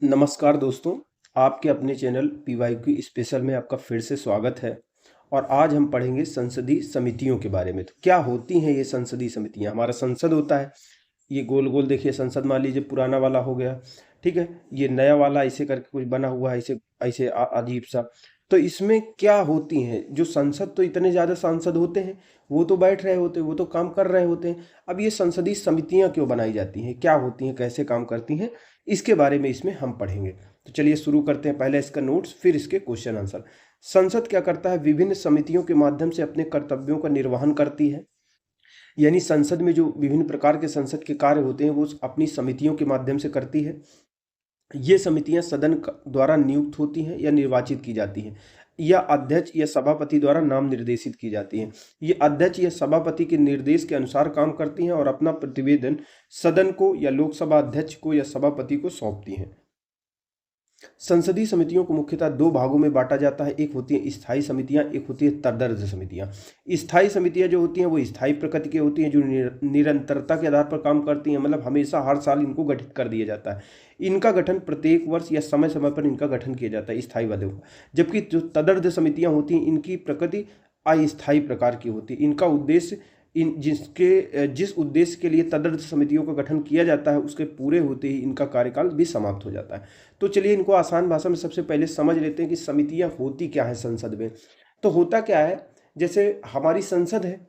नमस्कार दोस्तों, आपके अपने चैनल पीवाईक्यू स्पेशल में आपका फिर से स्वागत है। और आज हम पढ़ेंगे संसदीय समितियों के बारे में। तो क्या होती हैं ये संसदीय समितियां? हमारा संसद होता है, ये गोल गोल देखिए संसद, मान लीजिए पुराना वाला हो गया, ठीक है। ये नया वाला ऐसे करके कुछ बना हुआ है, ऐसे ऐसे अजीब सा। तो इसमें क्या होती हैं जो संसद, तो इतने ज़्यादा सांसद होते हैं, वो तो बैठ रहे होते हैं, वो तो काम कर रहे होते हैं। अब ये संसदीय समितियां क्यों बनाई जाती हैं, क्या होती हैं, कैसे काम करती हैं, इसके बारे में इसमें हम पढ़ेंगे। तो चलिए शुरू करते हैं। पहले इसका नोट्स, फिर इसके क्वेश्चन आंसर। संसद क्या करता है? विभिन्न समितियों के माध्यम से अपने कर्तव्यों का निर्वहन करती है। यानी संसद में जो विभिन्न प्रकार के संसद के कार्य होते हैं वो अपनी समितियों के माध्यम से करती है। ये समितियां सदन द्वारा नियुक्त होती हैं या निर्वाचित की जाती हैं, या अध्यक्ष या सभापति द्वारा नाम निर्देशित की जाती हैं। ये अध्यक्ष या सभापति के निर्देश के अनुसार काम करती हैं और अपना प्रतिवेदन सदन को या लोकसभा अध्यक्ष को या सभापति को सौंपती हैं। संसदीय समितियों को मुख्यतः दो भागों में बांटा जाता है। एक होती है स्थायी समितियां, एक होती है तदर्थ समितियां। स्थायी समितियां जो होती हैं वो स्थायी प्रकृति की होती हैं, जो निरंतरता के आधार पर काम करती हैं, मतलब हमेशा हर साल इनको गठित कर दिया जाता है। इनका गठन प्रत्येक वर्ष या समय समय पर इनका गठन किया जाता है, स्थायी वालों का। जबकि जो तदर्थ समितियां होती हैं इनकी प्रकृति अस्थायी प्रकार की होती है। इनका उद्देश्य जिस उद्देश्य के लिए तदर्थ समितियों का गठन किया जाता है उसके पूरे होते ही इनका कार्यकाल भी समाप्त हो जाता है। तो चलिए इनको आसान भाषा में सबसे पहले समझ लेते हैं कि समितियां होती क्या है संसद में। तो होता क्या है, जैसे हमारी संसद है,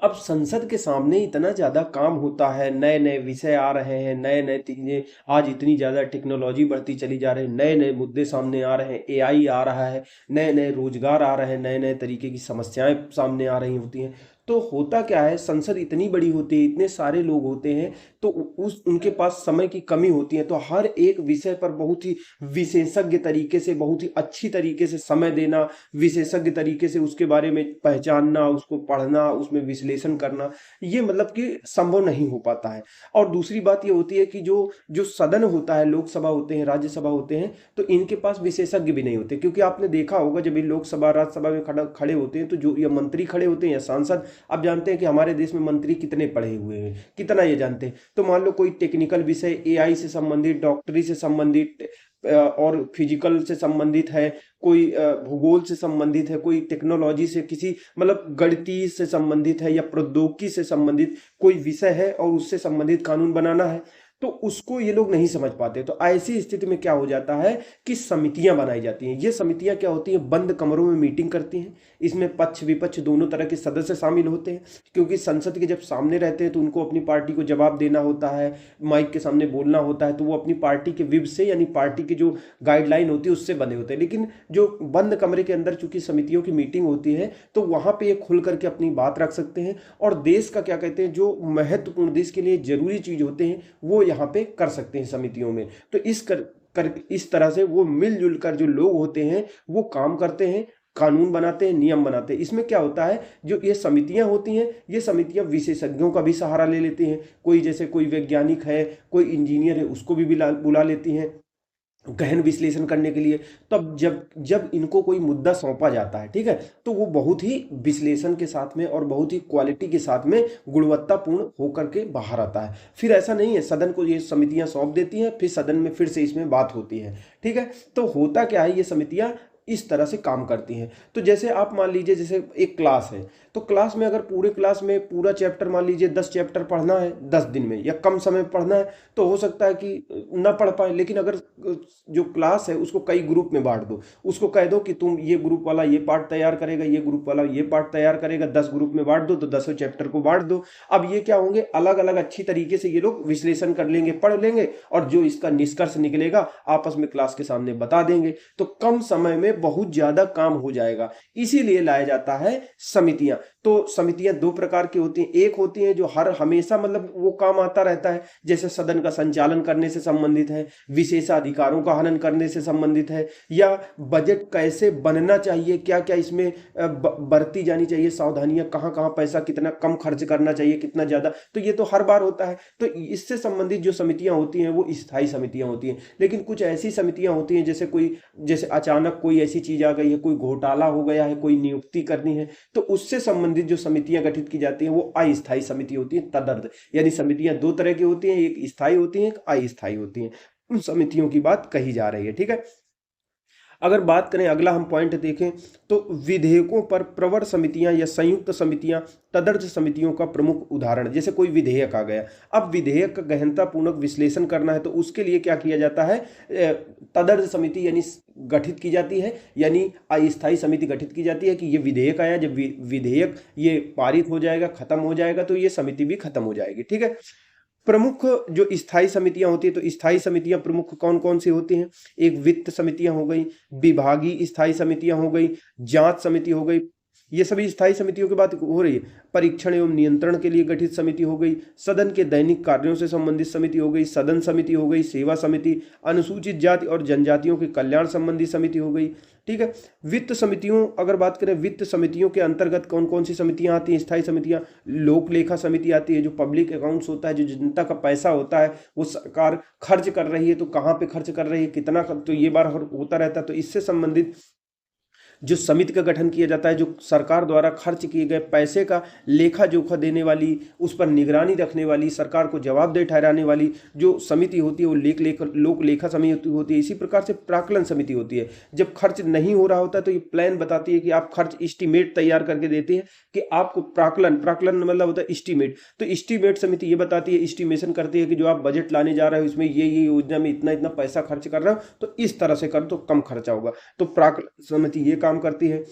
अब संसद के सामने इतना ज़्यादा काम होता है, नए नए विषय आ रहे हैं, नए नए चीज़ें, आज इतनी ज़्यादा टेक्नोलॉजी बढ़ती चली जा रही है, नए नए मुद्दे सामने आ रहे हैं, एआई आ रहा है, नए नए रोजगार आ रहे हैं, नए नए तरीके की समस्याएं सामने आ रही होती हैं। तो होता क्या है, संसद इतनी बड़ी होती है, इतने सारे लोग होते हैं, तो उस उनके पास समय की कमी होती है। तो हर एक विषय पर बहुत ही विशेषज्ञ तरीके से, बहुत ही अच्छी तरीके से समय देना, विशेषज्ञ तरीके से उसके बारे में पहचानना, उसको पढ़ना, उसमें विश्लेषण करना, ये मतलब कि संभव नहीं हो पाता है। और दूसरी बात ये होती है कि जो जो सदन होता है, लोकसभा होते हैं, राज्यसभा होते हैं, तो इनके पास विशेषज्ञ भी नहीं होते। क्योंकि आपने देखा होगा जब ये लोकसभा राज्यसभा में खड़े होते हैं तो जो ये मंत्री खड़े होते हैं या सांसद, आप जानते हैं कि हमारे देश में मंत्री कितने पढ़े हुए हैं, कितना ये जानते हैं। तो मान लो कोई टेक्निकल विषय, एआई से संबंधित, डॉक्टरी से संबंधित, और फिजिकल से संबंधित है, कोई भूगोल से संबंधित है, कोई टेक्नोलॉजी से, किसी मतलब गणितीय से संबंधित है, या प्रौद्योगिकी से संबंधित कोई विषय है और उससे संबंधित कानून बनाना है, तो उसको ये लोग नहीं समझ पाते। तो ऐसी स्थिति में क्या हो जाता है कि समितियां बनाई जाती हैं। ये समितियां क्या होती हैं, बंद कमरों में मीटिंग करती हैं। इसमें पक्ष विपक्ष दोनों तरह के सदस्य शामिल होते हैं, क्योंकि संसद के जब सामने रहते हैं तो उनको अपनी पार्टी को जवाब देना होता है, माइक के सामने बोलना होता है। तो वो अपनी पार्टी के विब से, यानी पार्टी की जो गाइडलाइन होती है उससे बंधे होते हैं। लेकिन जो बंद कमरे के अंदर चूंकि समितियों की मीटिंग होती है, तो वहां पे ये खुल करके अपनी बात रख सकते हैं, और देश का क्या कहते हैं, जो महत्वपूर्ण देश के लिए जरूरी चीज होते हैं वो यहाँ पे कर सकते हैं समितियों में। तो इस तरह से वो मिलजुल कर जो लोग होते हैं वो काम करते हैं, कानून बनाते हैं, नियम बनाते हैं। इसमें क्या होता है, जो ये समितियां होती हैं, ये समितियां विशेषज्ञों का भी सहारा ले लेती हैं। कोई जैसे कोई वैज्ञानिक है, कोई इंजीनियर है, उसको भी बुला लेती हैं गहन विश्लेषण करने के लिए। तब जब जब इनको कोई मुद्दा सौंपा जाता है, ठीक है, तो वो बहुत ही विश्लेषण के साथ में और बहुत ही क्वालिटी के साथ में गुणवत्तापूर्ण होकर के बाहर आता है। फिर ऐसा नहीं है, सदन को ये समितियां सौंप देती हैं, फिर सदन में फिर से इसमें बात होती है, ठीक है। तो होता क्या है, ये समितियां इस तरह से काम करती हैं। तो जैसे आप मान लीजिए, जैसे एक क्लास है, तो क्लास में अगर पूरे क्लास में पूरा चैप्टर, मान लीजिए 10 चैप्टर पढ़ना है 10 दिन में, या कम समय में पढ़ना है, तो हो सकता है कि ना पढ़ पाए। लेकिन अगर जो क्लास है उसको कई ग्रुप में बांट दो, उसको कह दो कि तुम ये ग्रुप वाला ये पार्ट तैयार करेगा, ये ग्रुप वाला ये पार्ट तैयार करेगा, 10 ग्रुप में बांट दो, तो 10 चैप्टर को बांट दो। अब ये क्या होंगे, अलग अलग अच्छी तरीके से ये लोग विश्लेषण कर लेंगे, पढ़ लेंगे, और जो इसका निष्कर्ष निकलेगा आपस में क्लास के सामने बता देंगे। तो कम समय में बहुत ज्यादा काम हो जाएगा, इसीलिए लाया जाता है समितियां। तो समितियां दो प्रकार की होती हैं। एक होती हैं जो हर हमेशा मतलब वो काम आता रहता है, जैसे सदन का संचालन करने से संबंधित है, विशेषाधिकारों का हनन करने से संबंधित है, या बजट कैसे बनना चाहिए, क्या क्या इसमें बरती जानी चाहिए सावधानियां, कहाँ कहाँ पैसा कितना कम खर्च करना चाहिए, कितना ज्यादा, तो ये तो हर बार होता है। तो इससे संबंधित जो समितियां होती हैं वो स्थायी समितियां होती हैं। लेकिन कुछ ऐसी समितियां होती हैं जैसे अचानक कोई ऐसी चीज आ गई है, कोई घोटाला हो गया है, कोई नियुक्ति करनी है, तो उससे संबंधित जो समितियां गठित की जाती हैं वो अस्थायी समिति होती है, तदर्थ। यानी समितियां दो तरह की होती हैं, एक स्थायी होती है, एक अस्थायी होती है। उन समितियों की बात कही जा रही है। ठीक है, अगर बात करें अगला हम पॉइंट देखें तो विधेयकों पर प्रवर समितियां या संयुक्त समितियां तदर्थ समितियों का प्रमुख उदाहरण, जैसे कोई विधेयक आ गया, अब विधेयक का गहनतापूर्वक विश्लेषण करना है तो उसके लिए क्या किया जाता है, तदर्थ समिति यानी गठित की जाती है, यानी अस्थायी समिति गठित की जाती है कि ये विधेयक आया, जब विधेयक ये पारित हो जाएगा, खत्म हो जाएगा, तो ये समिति भी खत्म हो जाएगी। ठीक है, प्रमुख जो स्थायी समितियां होती है, तो स्थायी समितियां प्रमुख कौन कौन सी होती हैं, एक वित्त समितियां हो गई, विभागीय स्थायी समितियां हो गई, जांच समिति हो गई, ये सभी स्थायी समितियों की बात हो रही है। परीक्षण एवं नियंत्रण के लिए गठित समिति हो गई, सदन के दैनिक कार्यों से संबंधित समिति हो गई, सदन समिति हो गई, सेवा समिति, अनुसूचित जाति और जनजातियों के कल्याण संबंधी समिति हो गई। ठीक है, वित्त समितियों अगर बात करें, वित्त समितियों के अंतर्गत कौन कौन सी समितियां आती हैं, स्थायी समितियां, लोक लेखा समिति आती है, जो पब्लिक अकाउंट्स होता है, जो जनता का पैसा होता है वो सरकार खर्च कर रही है तो कहाँ पे खर्च कर रही है, कितना, तो ये बार होता रहता है, तो इससे संबंधित जो समिति का गठन किया जाता है, जो सरकार द्वारा खर्च किए गए पैसे का लेखा जोखा देने वाली, उस पर निगरानी रखने वाली, सरकार को जवाबदेह ठहराने वाली जो समिति होती है वो लोक लेखा समिति होती है। इसी प्रकार से प्राक्कलन समिति होती है, जब खर्च नहीं हो रहा होता तो ये प्लान बताती है कि आप खर्च एस्टीमेट तैयार करके देते हैं कि आपको प्राक्कलन मतलब होता है एस्टीमेट, तो एस्टीमेट समिति ये बताती है, एस्टीमेशन करती है कि जो आप बजट लाने जा रहे हो इसमें ये योजना में इतना इतना पैसा खर्च कर रहे हो तो इस तरह से करो तो कम खर्चा होगा, तो प्राक्कलन समिति ये काम करती है।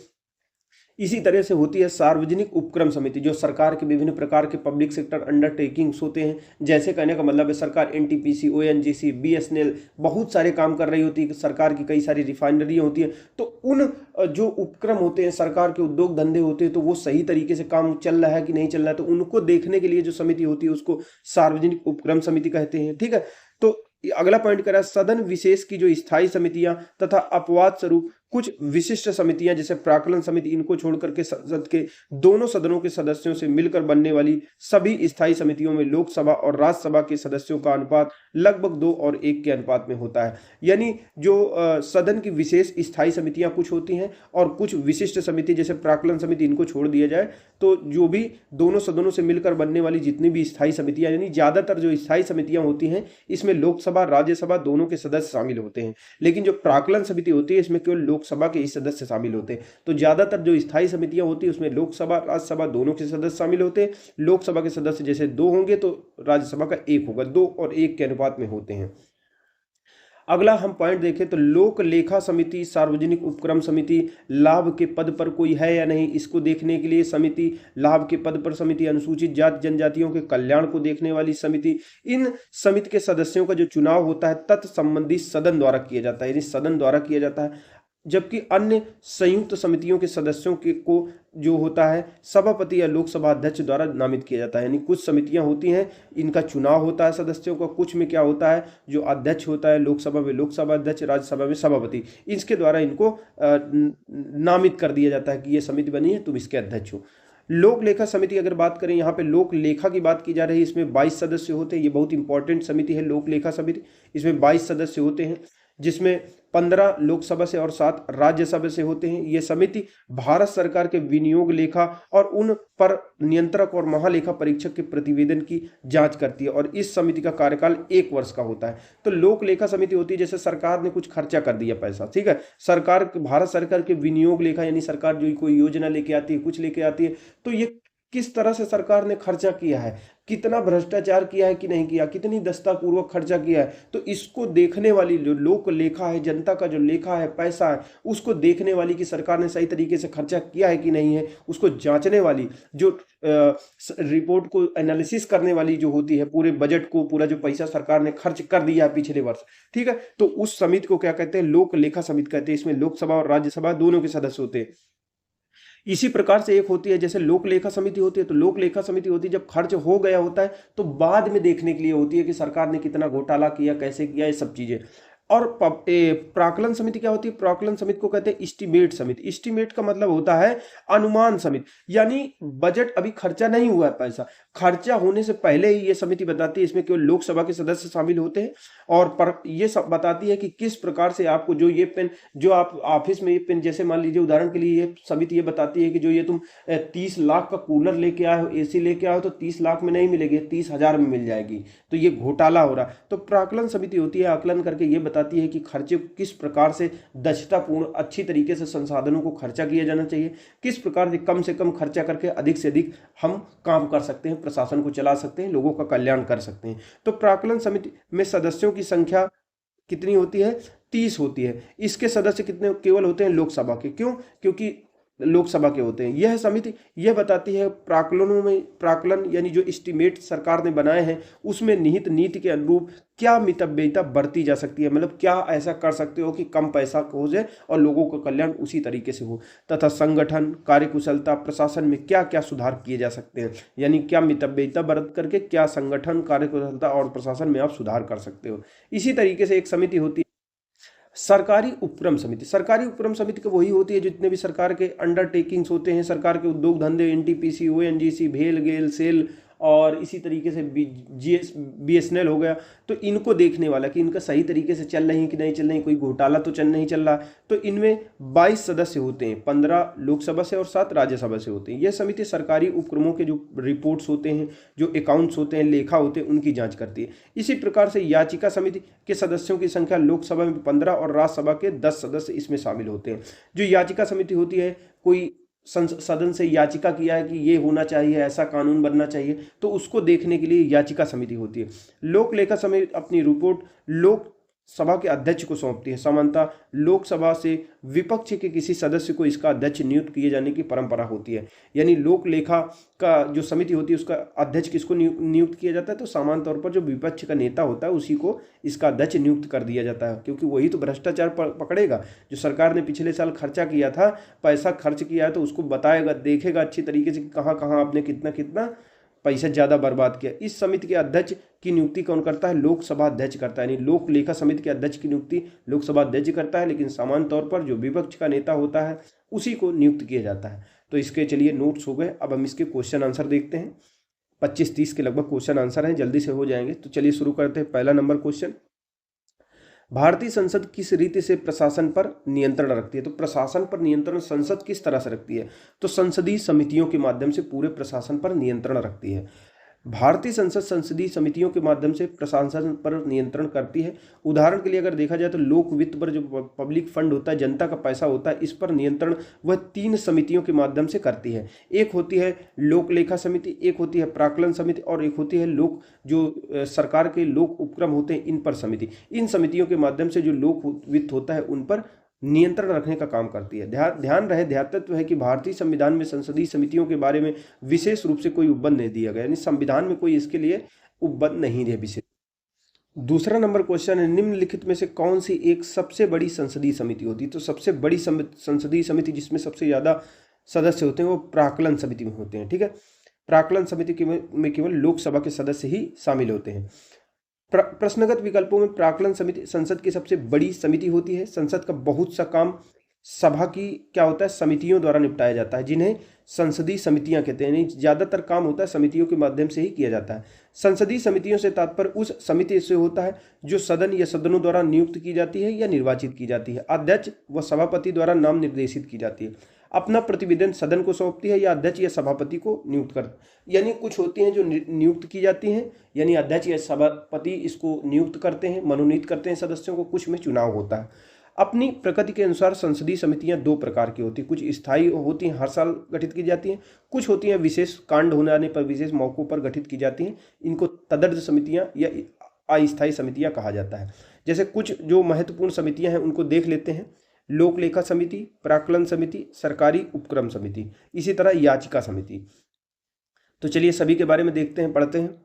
इसी तरह से होती है सार्वजनिक उपक्रम समिति, जो सरकार के विभिन्न प्रकार के पब्लिक सेक्टर अंडरटेकिंग्स होते हैं, जैसे कहने का मतलब है सरकार एनटीपीसी, ओएनजीसी, बीएसएनएल बहुत सारे काम कर रही होती है, सरकार की कई सारी रिफाइनरियाँ होती हैं, तो उन जो उपक्रम होते हैं, सरकार के उद्योग धंधे होते हैं, तो वो सही तरीके से काम चल रहा है कि नहीं चल रहा है, तो उनको देखने के लिए जो समिति होती है उसको सार्वजनिक उपक्रम समिति कहते हैं। ठीक है, तो अगला पॉइंट करा सदन विशेष की जो स्थायी समितियां तथा अपवाद स्वरूप कुछ विशिष्ट समितियां जैसे प्राक्कलन समिति, इनको छोड़ करके संसद के दोनों सदनों के सदस्यों से मिलकर बनने वाली सभी स्थायी समितियों में लोकसभा और राज्यसभा के सदस्यों का अनुपात लगभग 2:1 के अनुपात में होता है। यानी जो सदन की विशेष स्थायी समितियां कुछ होती हैं और कुछ विशिष्ट समिति जैसे प्राक्कलन समिति, इनको छोड़ दिया जाए तो जो भी दोनों सदनों से मिलकर बनने वाली जितनी भी स्थायी समितियां, यानी ज्यादातर जो स्थायी समितियां होती हैं इसमें लोकसभा राज्यसभा दोनों के सदस्य शामिल होते हैं, लेकिन जो प्राक्कलन समिति होती है इसमें केवल लोकसभा के ही सदस्य शामिल होते हैं। तो ज्यादातर जो स्थायी समितियां होती है उसमें लोकसभा राज्यसभा दोनों के सदस्य शामिल होते हैं। लोकसभा के सदस्य जैसे 2 होंगे तो राज्यसभा का 1 होगा, 2:1 के अनुपात में होते हैं। अगला हम पॉइंट देखें तो लोक लेखा समिति, सार्वजनिक उपक्रम समिति, लाभ के पद पर कोई है या नहीं इसको देखने के लिए समिति, लाभ के पद पर समिति, अनुसूचित जाति जनजातियों के कल्याण को देखने वाली समिति। इन समिति के सदस्यों का जो चुनाव होता है तत्संबंधी सदन द्वारा किया जाता है, यानी सदन द्वारा किया जाता है, जबकि अन्य संयुक्त समितियों के सदस्यों को जो होता है सभापति या लोकसभा अध्यक्ष द्वारा नामित किया जाता है। यानी कुछ समितियां होती हैं इनका चुनाव होता है सदस्यों का, कुछ में क्या होता है जो अध्यक्ष होता है लोकसभा में लोकसभा अध्यक्ष, राज्यसभा में सभापति, इसके द्वारा इनको नामित कर दिया जाता है कि ये समिति बनी है तुम इसके अध्यक्ष हो। लोक लेखा समिति अगर बात करें, यहाँ पे लोक लेखा की बात की जा रही है, इसमें 22 सदस्य होते हैं, ये बहुत इंपॉर्टेंट समिति है लोक लेखा समिति। इसमें 22 सदस्य होते हैं जिसमें 15 लोकसभा से और 7 राज्यसभा से होते हैं। ये समिति भारत सरकार के विनियोग लेखा और उन पर नियंत्रक और महालेखा परीक्षक के प्रतिवेदन की जांच करती है और इस समिति का कार्यकाल 1 वर्ष का होता है। तो लोक लेखा समिति होती है जैसे सरकार ने कुछ खर्चा कर दिया पैसा, ठीक है, सरकार भारत सरकार के विनियोग लेखा यानी सरकार जो कोई योजना लेके आती है, कुछ लेके आती है, तो ये किस तरह से सरकार ने खर्चा किया है, कितना भ्रष्टाचार किया है कि नहीं किया, कितनी दस्तापूर्वक खर्चा किया है, तो इसको देखने वाली जो लोक लेखा है, जनता का जो लेखा है, पैसा है, उसको देखने वाली कि सरकार ने सही तरीके से खर्चा किया है कि नहीं है, उसको जांचने वाली जो रिपोर्ट को एनालिसिस करने वाली जो होती है, पूरे बजट को, पूरा जो पैसा सरकार ने खर्च कर दिया है पिछले वर्ष, ठीक है, तो उस समिति को क्या कहते हैं, लोक लेखा समिति कहते हैं। इसमें लोकसभा और राज्यसभा दोनों के सदस्य होते हैं। इसी प्रकार से एक होती है जैसे लोक लेखा समिति होती है, तो लोक लेखा समिति होती है जब खर्च हो गया होता है तो बाद में देखने के लिए होती है कि सरकार ने कितना घोटाला किया, कैसे किया, ये सब चीजें। और प्राक्कलन समिति क्या होती है? प्राक्कलन समिति को कहते हैं एस्टीमेट समिति। एस्टीमेट का मतलब होता है अनुमान समिति, यानी बजट अभी खर्चा नहीं हुआ है, पैसा खर्चा होने से पहले ही ये समिति बताती है। इसमें केवल लोकसभा के सदस्य शामिल होते हैं और ये सब बताती है कि किस प्रकार से आपको जो ये पेन, जो आप ऑफिस में ये पेन, जैसे मान लीजिए उदाहरण के लिए ये समिति ये बताती है कि जो ये तुम 30 लाख का कूलर लेके आए हो, एसी लेके आए हो, तो 30 लाख में नहीं मिलेगी, 30,000 में मिल जाएगी, तो ये घोटाला हो रहा। तो प्राक्कलन समिति होती है, आकलन करके ये बताती है कि खर्चे को किस प्रकार से दक्षतापूर्ण अच्छी तरीके से संसाधनों को खर्चा किया जाना चाहिए, किस प्रकार से कम खर्चा करके अधिक से अधिक हम काम कर सकते हैं, प्रशासन को चला सकते हैं, लोगों का कल्याण कर सकते हैं। तो प्राक्कलन समिति में सदस्यों की संख्या कितनी होती है? 30 होती है। इसके सदस्य कितने केवल होते हैं? लोकसभा के। क्यों? क्योंकि लोकसभा के होते हैं। यह समिति यह बताती है प्राक्कलनों में, प्राक्कलन यानी जो एस्टीमेट सरकार ने बनाए हैं उसमें निहित नीति के अनुरूप क्या मितव्ययिता बरती जा सकती है, मतलब क्या ऐसा कर सकते हो कि कम पैसा हो जाए और लोगों का कल्याण उसी तरीके से हो, तथा संगठन, कार्यकुशलता, प्रशासन में क्या क्या सुधार किए जा सकते हैं, यानी क्या मितव्ययिता बरत करके क्या संगठन, कार्यकुशलता और प्रशासन में आप सुधार कर सकते हो। इसी तरीके से एक समिति होती है सरकारी उपक्रम समिति। सरकारी उपक्रम समिति को वही होती है जितने भी सरकार के अंडरटेकिंग्स होते हैं, सरकार के उद्योग धंधे, एनटीपीसी, ओएनजीसी, भेल, गेल, सेल और इसी तरीके से बीएसएनएल हो गया, तो इनको देखने वाला कि इनका सही तरीके से चल रही है कि नहीं चल रही, कोई घोटाला तो चल नहीं चल रहा। तो इनमें 22 सदस्य होते हैं, 15 लोकसभा से और 7 राज्यसभा से होते हैं। यह समिति सरकारी उपक्रमों के जो रिपोर्ट्स होते हैं, जो अकाउंट्स होते हैं, लेखा होते हैं, उनकी जांच करती है। इसी प्रकार से याचिका समिति के सदस्यों की संख्या लोकसभा में 15 और राज्यसभा के 10 सदस्य इसमें शामिल होते हैं। जो याचिका समिति होती है, कोई सदन से याचिका किया है कि ये होना चाहिए, ऐसा कानून बनना चाहिए, तो उसको देखने के लिए याचिका समिति होती है। लोक लेखा समिति अपनी रिपोर्ट लोकसभा के अध्यक्ष को सौंपती है। सामान्यतः लोकसभा से विपक्ष के किसी सदस्य को इसका अध्यक्ष नियुक्त किए जाने की परंपरा होती है। यानी लोक लेखा का जो समिति होती है उसका अध्यक्ष किसको नियुक्त किया जाता है? तो सामान्य तौर पर जो विपक्ष का नेता होता है उसी को इसका अध्यक्ष नियुक्त कर दिया जाता है, क्योंकि वही तो भ्रष्टाचार पकड़ेगा। जो सरकार ने पिछले साल खर्चा किया था, पैसा खर्च किया है, तो उसको बताएगा, देखेगा अच्छी तरीके से कि कहाँ कहाँ आपने कितना कितना पैसा ज़्यादा बर्बाद किया। इस समिति के अध्यक्ष की नियुक्ति कौन करता है? लोकसभा अध्यक्ष करता है। यानी लोक लेखा समिति के अध्यक्ष की नियुक्ति लोकसभा अध्यक्ष करता है, लेकिन सामान्य तौर पर जो विपक्ष का नेता होता है उसी को नियुक्त किया जाता है। तो इसके चलिए नोट्स हो गए। अब हम इसके क्वेश्चन आंसर देखते हैं। 25-30 के लगभग क्वेश्चन आंसर हैं, जल्दी से हो जाएंगे। तो चलिए शुरू करते हैं। पहला नंबर क्वेश्चन, भारतीय संसद किस रीति से प्रशासन पर नियंत्रण रखती है? तो प्रशासन पर नियंत्रण संसद किस तरह से रखती है? तो संसदीय समितियों के माध्यम से पूरे प्रशासन पर नियंत्रण रखती है। भारतीय संसद संसदीय समितियों के माध्यम से प्रशासन पर नियंत्रण करती है। उदाहरण के लिए अगर देखा जाए तो लोक वित्त पर जो पब्लिक फंड होता है, जनता का पैसा होता है, इस पर नियंत्रण वह 3 समितियों के माध्यम से करती है। एक होती है लोक लेखा समिति, एक होती है प्राक्कलन समिति और एक होती है लोक जो सरकार के लोक उपक्रम होते हैं इन पर समिति। इन समितियों के माध्यम से जो लोक वित्त होता है उन पर नियंत्रण रखने का काम करती है। ध्यान रहे, ध्यातत्व है कि भारतीय संविधान में संसदीय समितियों के बारे में विशेष रूप से कोई उपबंध नहीं दिया गया, यानी संविधान में कोई इसके लिए उपबंध नहीं है विशेष। दूसरा नंबर क्वेश्चन है, निम्नलिखित में से कौन सी एक सबसे बड़ी संसदीय समिति होती है? तो सबसे बड़ी संसदीय समिति जिसमें सबसे ज्यादा सदस्य होते हैं वो प्राक्कलन समिति में होते हैं। ठीक है, प्राक्कलन समिति में केवल लोकसभा के सदस्य ही शामिल होते हैं। प्रश्नगत विकल्पों में प्राक्कलन समिति संसद की सबसे बड़ी समिति होती है। संसद का बहुत सा काम सभा की क्या होता है, समितियों द्वारा निपटाया जाता है, जिन्हें संसदीय समितियां कहते हैं। ज्यादातर काम होता है समितियों के माध्यम से ही किया जाता है। संसदीय समितियों से तात्पर्य उस समिति से होता है जो सदन या सदनों द्वारा नियुक्त की जाती है या निर्वाचित की जाती है। अध्यक्ष व सभापति द्वारा नाम निर्देशित की जाती है। अपना प्रतिवेदन सदन को सौंपती है या अध्यक्ष या सभापति को नियुक्त कर, यानी कुछ होती हैं जो नियुक्त की जाती हैं, यानी अध्यक्ष या सभापति इसको नियुक्त करते हैं, मनोनीत करते हैं सदस्यों को, कुछ में चुनाव होता है। अपनी प्रकृति के अनुसार संसदीय समितियां 2 प्रकार की होती हैं। कुछ स्थायी होती हैं, हर साल गठित की जाती हैं, कुछ होती हैं विशेष कांड होने आने पर, विशेष मौकों पर गठित की जाती हैं। इनको तदर्थ समितियां या अस्थायी समितियां कहा जाता है। जैसे कुछ जो महत्वपूर्ण समितियां हैं उनको देख लेते हैं। लोक लेखा समिति, प्राक्कलन समिति, सरकारी उपक्रम समिति, इसी तरह याचिका समिति। तो चलिए सभी के बारे में देखते हैं, पढ़ते हैं।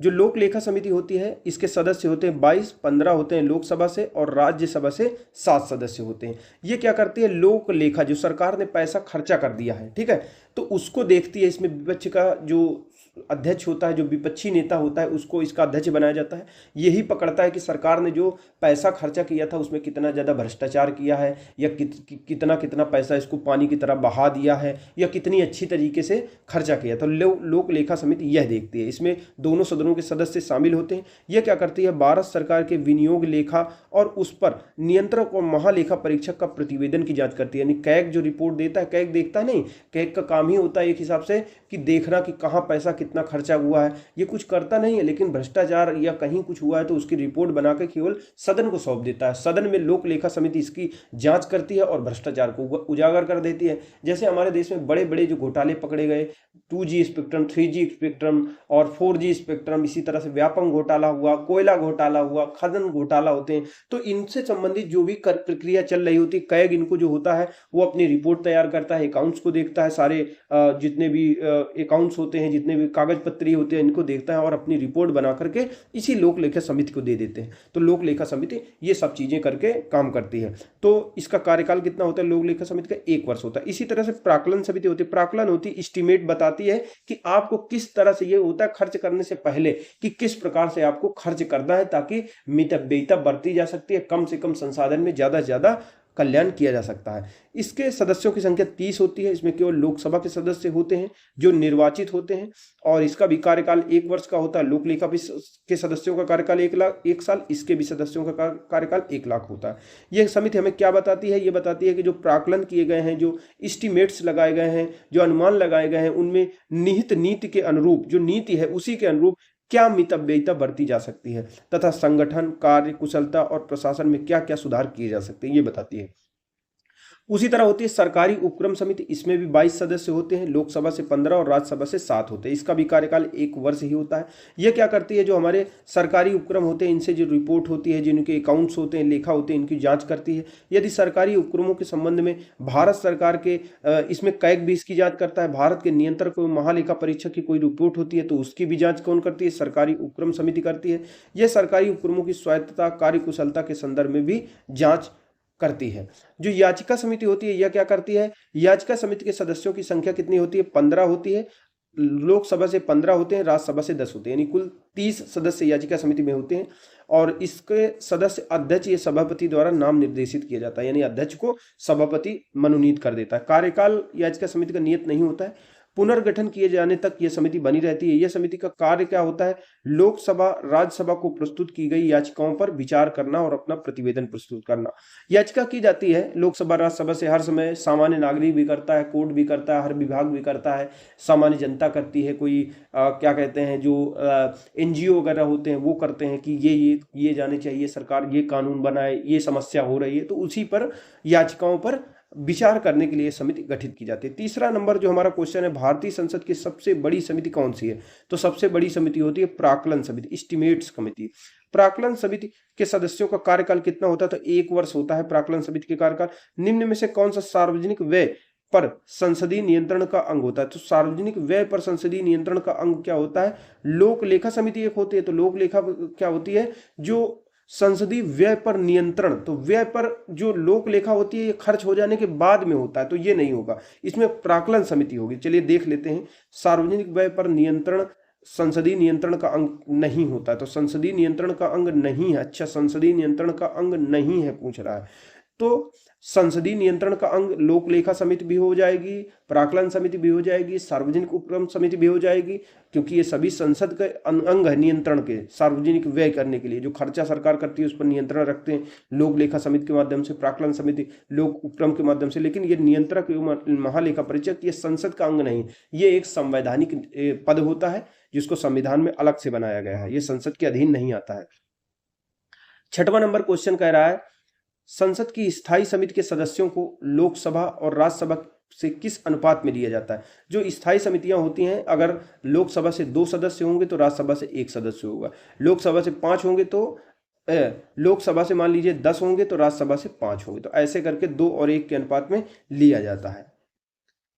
जो लोक लेखा समिति होती है इसके सदस्य होते हैं 22, 15 होते हैं लोकसभा से और राज्यसभा से 7 सदस्य होते हैं। ये क्या करती है, लोक लेखा जो सरकार ने पैसा खर्चा कर दिया है, ठीक है, तो उसको देखती है। इसमें विपक्ष का जो अध्यक्ष होता है, जो विपक्षी नेता होता है, उसको इसका अध्यक्ष बनाया जाता है। यही पकड़ता है कि सरकार ने जो पैसा खर्चा किया था उसमें कितना ज़्यादा भ्रष्टाचार किया है, या कितना कितना पैसा इसको पानी की तरह बहा दिया है, या कितनी अच्छी तरीके से खर्चा किया। तो लोक लेखा समिति यह देखती है। इसमें दोनों सदनों के सदस्य शामिल होते हैं। यह क्या करती है, भारत सरकार के विनियोग लेखा और उस पर नियंत्रक और महालेखा परीक्षक का प्रतिवेदन की जांच करती है। यानी कैग जो रिपोर्ट देता है, कैग देखता नहीं, कैग का काम ही होता है एक हिसाब से कि देखना कि कहाँ पैसा कितना खर्चा हुआ है। ये कुछ करता नहीं है, लेकिन भ्रष्टाचार या कहीं कुछ हुआ है तो उसकी रिपोर्ट बनाकर केवल सदन को सौंप देता है। सदन में लोक लेखा समिति इसकी जांच करती है और भ्रष्टाचार को उजागर कर देती है। जैसे हमारे देश में बड़े बड़े जो घोटाले पकड़े गए, 2G स्पेक्ट्रम, 3G स्पेक्ट्रम और 4G स्पेक्ट्रम, इसी तरह से व्यापम घोटाला हुआ, कोयला घोटाला हुआ, खनन घोटाला होते हैं, तो इनसे संबंधित जो भी कर प्रक्रिया चल रही होती है, कैग इनको जो होता है वो अपनी रिपोर्ट तैयार करता है, अकाउंट्स को देखता है, सारे जितने भी अकाउंट्स होते हैं, जितने भी कागज पत्री होते हैं, इनको देखता है और अपनी रिपोर्ट बना करके इसी लोक लेखा समिति को दे देते हैं। तो लोक लेखा समिति ये सब चीजें करके काम करती है। तो इसका कार्यकाल कितना होता है लोक लेखा समिति का? 1 वर्ष होता है। इसी तरह से प्राक्कलन समिति होती है। प्राक्कलन होती है एस्टीमेट बताती है कि आपको किस तरह से, ये होता है खर्च करने से पहले, कि किस प्रकार से आपको खर्च करना है ताकि मितव्ययिता बरती जा सकती है, कम से कम संसाधन में ज्यादा से ज्यादा कल्याण किया जा सकता है। इसके सदस्यों की संख्या 30 होती है। इसमें केवल लोकसभा के सदस्य होते हैं जो निर्वाचित होते हैं, और इसका भी कार्यकाल 1 वर्ष का होता है। लोक लेखा के सदस्यों का कार्यकाल 1 साल, इसके भी सदस्यों का कार्यकाल 1 लाख होता है। यह समिति हमें क्या बताती है? ये बताती है कि जो प्राक्कलन किए गए हैं, जो एस्टीमेट्स लगाए गए हैं, जो अनुमान लगाए गए हैं, उनमें निहित नीति के अनुरूप, जो नीति है उसी के अनुरूप क्या मितव्ययिता बरती जा सकती है, तथा संगठन, कार्य कुशलता और प्रशासन में क्या क्या सुधार किए जा सकते हैं, ये बताती है। उसी तरह होती है सरकारी उपक्रम समिति। इसमें भी 22 सदस्य होते हैं। लोकसभा से 15 और राज्यसभा से 7 होते हैं। इसका भी कार्यकाल 1 वर्ष ही होता है। यह क्या करती है, जो हमारे सरकारी उपक्रम होते हैं, इनसे जो रिपोर्ट होती है, जिनके अकाउंट्स होते हैं, लेखा होते हैं, इनकी जांच करती है। यदि सरकारी उपक्रमों के संबंध में भारत सरकार के इसमें कैग भी इसकी जांच करता है। भारत के नियंत्रक और महालेखा परीक्षक की कोई रिपोर्ट होती है तो उसकी भी जांच कौन करती है? सरकारी उपक्रम समिति करती है। यह सरकारी उपक्रमों की स्वायत्तता, कार्य कुशलता के संदर्भ में भी जांच करती है। जो याचिका समिति होती है, यह क्या करती है? याचिका समिति के सदस्यों की संख्या कितनी होती है? 15 होती है। लोकसभा से 15 होते हैं, राज्यसभा से 10 होते हैं, यानी कुल 30 सदस्य याचिका समिति में होते हैं। और इसके सदस्य अध्यक्ष या सभापति द्वारा नाम निर्देशित किया जाता है, यानी अध्यक्ष को सभापति मनोनीत कर देता है। कार्यकाल याचिका समिति का नियत नहीं होता है। पुनर्गठन किए जाने तक यह समिति बनी रहती है। यह समिति का कार्य क्या होता है? लोकसभा, राज्यसभा को प्रस्तुत की गई याचिकाओं पर विचार करना और अपना प्रतिवेदन प्रस्तुत करना। याचिका की जाती है लोकसभा, राज्यसभा से हर समय। सामान्य नागरिक भी करता है, कोर्ट भी करता है, हर विभाग भी करता है, सामान्य जनता करती है, कोई क्या कहते हैं, जो NGO वगैरह होते हैं वो करते हैं कि ये जाने चाहिए, सरकार ये कानून बनाए, ये समस्या हो रही है, तो उसी पर याचिकाओं पर विचार करने के लिए समिति गठित की जाती है। तीसरा नंबर जो हमारा क्वेश्चन है, भारतीय संसद की सबसे बड़ी समिति कौन सी है? तो सबसे बड़ी समिति होती है प्राक्कलन समिति, एस्टीमेट्स कमिटी। प्राक्कलन समिति के सदस्यों का कार्यकाल कितना होता है? तो 1 वर्ष होता है प्राक्कलन समिति के कार्यकाल। निम्न में से कौन सा सार्वजनिक व्यय पर संसदीय नियंत्रण का अंग होता है? तो सार्वजनिक व्यय पर संसदीय नियंत्रण का अंग क्या होता है? लोक लेखा समिति एक होती है। तो लोक लेखा क्या होती है? जो संसदीय व्यय पर नियंत्रण। तो व्यय पर जो लोक लेखा होती है ये खर्च हो जाने के बाद में होता है, तो ये नहीं होगा, इसमें प्राक्कलन समिति होगी। चलिए देख लेते हैं। सार्वजनिक व्यय पर नियंत्रण संसदीय नियंत्रण का अंग नहीं होता है, तो संसदीय नियंत्रण का अंग नहीं है। अच्छा, संसदीय नियंत्रण का अंग नहीं है पूछ रहा है, तो संसदीय नियंत्रण का अंग लोक लेखा समिति भी हो जाएगी, प्राक्कलन समिति भी हो जाएगी, सार्वजनिक उपक्रम समिति भी हो जाएगी, क्योंकि ये सभी संसद के अंग है नियंत्रण के, सार्वजनिक व्यय करने के लिए। जो खर्चा सरकार करती है उस पर नियंत्रण रखते हैं लोक लेखा समिति के माध्यम से, प्राक्कलन समिति लोक उपक्रम के माध्यम से। लेकिन ये नियंत्रक महालेखा परीक्षक ये संसद का अंग नहीं, ये एक संवैधानिक पद होता है जिसको संविधान में अलग से बनाया गया है, ये संसद के अधीन नहीं आता है। 6वां नंबर क्वेश्चन कह रहा है, संसद की स्थायी समिति के सदस्यों को लोकसभा और राज्यसभा से किस अनुपात में लिया जाता है? जो स्थायी समितियां होती हैं, अगर लोकसभा से 2 सदस्य होंगे तो राज्यसभा से 1 सदस्य होगा, लोकसभा से 5 होंगे तो लोकसभा से मान लीजिए 10 होंगे तो राज्यसभा से 5 होंगे, तो ऐसे करके 2 और 1 के अनुपात में लिया जाता है।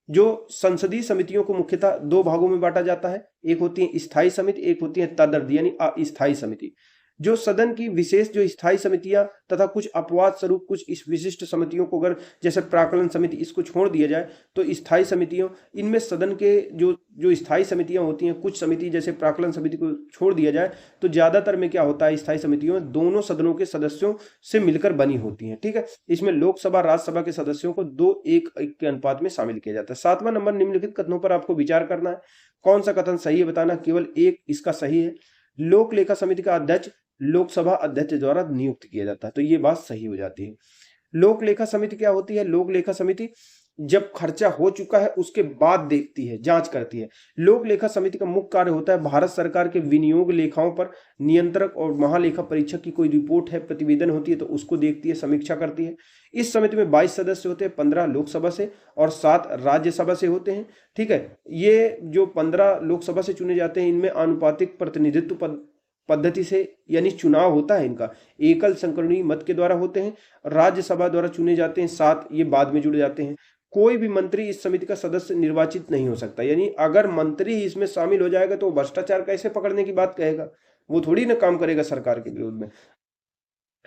जो संसदीय समितियों को मुख्यतः 2 भागों में बांटा जाता है, एक होती है स्थायी समिति, एक होती है तदर्थ यानी अस्थायी समिति। जो सदन की विशेष जो स्थायी समितियां तथा कुछ अपवाद स्वरूप कुछ इस विशिष्ट समितियों को अगर जैसे प्राक्कलन समिति इसको छोड़ दिया जाए तो स्थायी समितियों इनमें सदन के जो जो स्थायी समितियां होती हैं, कुछ समिति जैसे प्राक्कलन समिति को छोड़ दिया जाए तो ज्यादातर में क्या होता है, स्थायी समितियों में दोनों सदनों के सदस्यों से मिलकर बनी होती हैं। ठीक है, इसमें लोकसभा राज्यसभा के सदस्यों को 2:1 के अनुपात में शामिल किया जाता है। 7वां नंबर, निम्नलिखित कथनों पर आपको विचार करना है, कौन सा कथन सही है बताना, केवल एक इसका सही है। लोक लेखा समिति का अध्यक्ष लोकसभा अध्यक्ष द्वारा नियुक्त किया जाता है, तो ये बात सही हो जाती है। लोक लेखा समिति क्या होती है? लोक लेखा समिति जब खर्चा हो चुका है उसके बाद देखती है, जांच करती है। लोक लेखा समिति का मुख्य कार्य होता है भारत सरकार के विनियोग लेखाओं पर नियंत्रक और महालेखा परीक्षक की कोई रिपोर्ट है, प्रतिवेदन होती है तो उसको देखती है, समीक्षा करती है। इस समिति में 22 सदस्य होते हैं, 15 लोकसभा से और 7 राज्यसभा से होते हैं। ठीक है, ये जो 15 लोकसभा से चुने जाते हैं इनमें आनुपातिक प्रतिनिधित्व पद्धति से यानी चुनाव होता है, इनका एकल संकरणीय मत के द्वारा होते हैं। राज्यसभा द्वारा चुने जाते हैं 7, ये बाद में जुड़ जाते हैं। कोई भी मंत्री इस समिति का सदस्य निर्वाचित नहीं हो सकता, यानी अगर मंत्री इसमें शामिल हो जाएगा तो भ्रष्टाचार कैसे पकड़ने की बात कहेगा, वो थोड़ी ना काम करेगा सरकार के विरोध में।